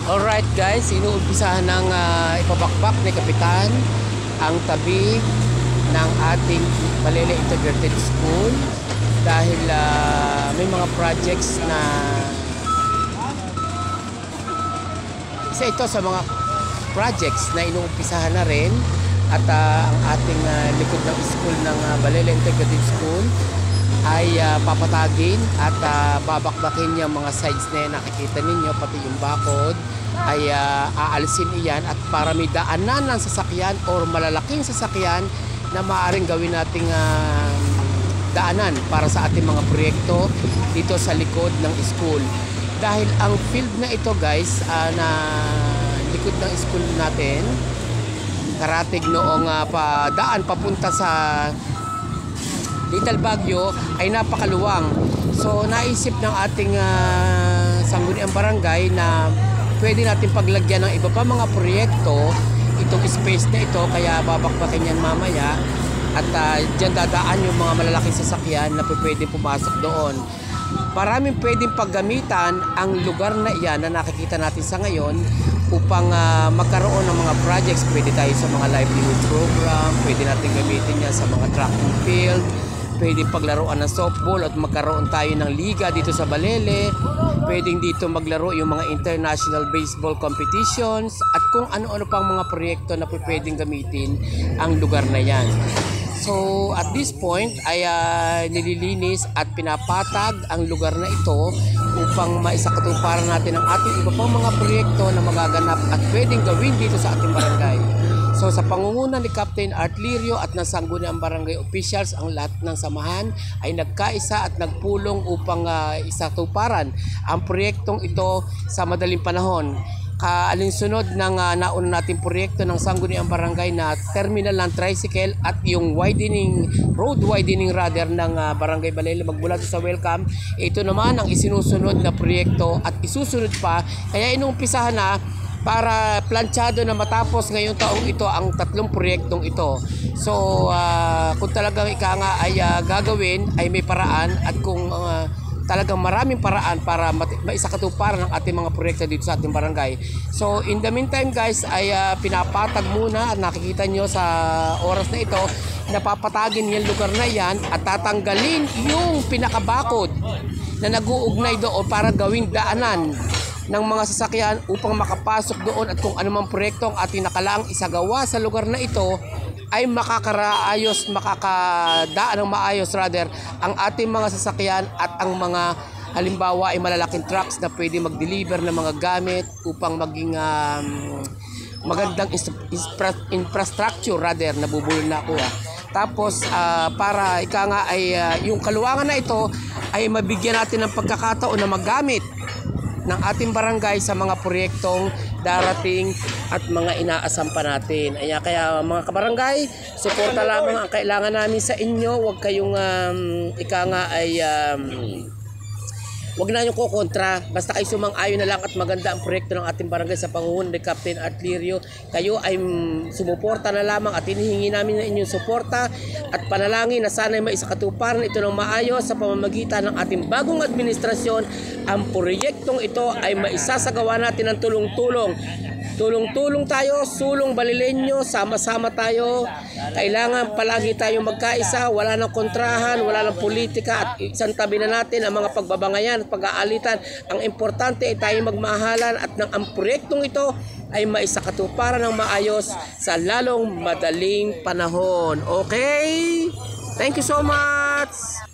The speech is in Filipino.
Alright guys, inuumpisahan ng ipabakbak ni Kapitan ang tabi ng ating Balele Integrated School dahil may mga projects na isa ito sa mga projects na inuumpisahan na rin at ang ating likod ng school ng Balele Integrated School ay papatagin at babakbakin yung mga sides na yan. Nakikita ninyo pati yung bakod ay aalisin iyan at para may daanan ng sasakyan or malalaking sasakyan na maaaring gawin nating daanan para sa ating mga proyekto dito sa likod ng school. Dahil ang field na ito guys na likod ng school natin, karatig noong daan papunta sa Little Baguio ay napakaluwang. So naisip ng ating sangguniang barangay na pwede natin paglagyan ng iba pa mga proyekto itong space na ito, kaya babakbakin yan mamaya at dyan dadaan yung mga malalaking sasakyan na pwede pumasok doon. Maraming pwedeng paggamitan ang lugar na iyan na nakikita natin sa ngayon upang magkaroon ng mga projects. Pwede tayo sa mga livelihood program, pwede natin gamitin yan sa mga track and field, pwede paglaruan ng softball at magkaroon tayo ng liga dito sa Balele. Pwedeng dito maglaro yung mga international baseball competitions at kung ano-ano pang mga proyekto na pwedeng gamitin ang lugar na yan. So at this point ay nililinis at pinapatag ang lugar na ito upang maisakatuparan natin ang ating iba pang mga proyekto na magaganap at pwedeng gawin dito sa ating barangay. So sa pangunguna ni Captain Art Lirio at ng sangguniang barangay officials, ang lahat ng samahan ay nagkaisa at nagpulong upang isatuparan ang proyektong ito sa madaling panahon. Kaalinsunod ng nauna nating proyekto ng sangguniang barangay na terminal ng tricycle at yung road widening rather ng Barangay Balele magmula sa welcome. Ito naman ang isinusunod na proyekto at isusunod pa, kaya inumpisahan na para planchado na matapos ngayong taong ito ang tatlong proyektong ito. So kung talagang ika nga ay gagawin ay may paraan, at kung talagang maraming paraan para maisakatuparan ng ating mga proyekto dito sa ating barangay. So in the meantime guys ay pinapatag muna at nakikita nyo sa oras na ito, napapatagin yung lugar na yan at tatanggalin yung pinakabakod na nag-uugnay doon para gawing daanan ng mga sasakyan upang makapasok doon, at kung anumang proyekto ang ating nakalaang isagawa sa lugar na ito ay makakadaan ng maayos rather ang ating mga sasakyan at ang mga halimbawa ay malalaking trucks na pwede mag-deliver ng mga gamit upang maging magandang infrastructure rather, nabubulol na ako Tapos para ika nga ay yung kaluwangan na ito ay mabigyan natin ng pagkakataon na magamit ng ating barangay sa mga proyektong darating at mga inaasam pa natin. Kaya mga kabarangay, suporta lamang ang kailangan namin sa inyo. Huwag kayong ika nga ay huwag na nyo kukontra. Basta kayo sumang-ayon na lang at maganda ang proyekto ng ating barangay sa pangunguna ni Captain Art Lirio. Kayo ay sumuporta na lamang at hinihingi namin ng inyong suporta at panalangin na sana'y maisakatuparan ito ng maayos sa pamamagitan ng ating bagong administrasyon. Ang proyektong ito ay maisasagawa natin ng tulong-tulong. Tulong-tulong tayo, sulong Balileño, sama-sama tayo. Kailangan palagi tayong magkaisa, wala nang kontrahan, wala nang politika, at isang tabi na natin ang mga pagbabangayan at pag-aalitan. Ang importante ay tayong magmahalan at ang proyektong ito ay maisakatuparan ng maayos sa lalong madaling panahon. Okay? Thank you so much!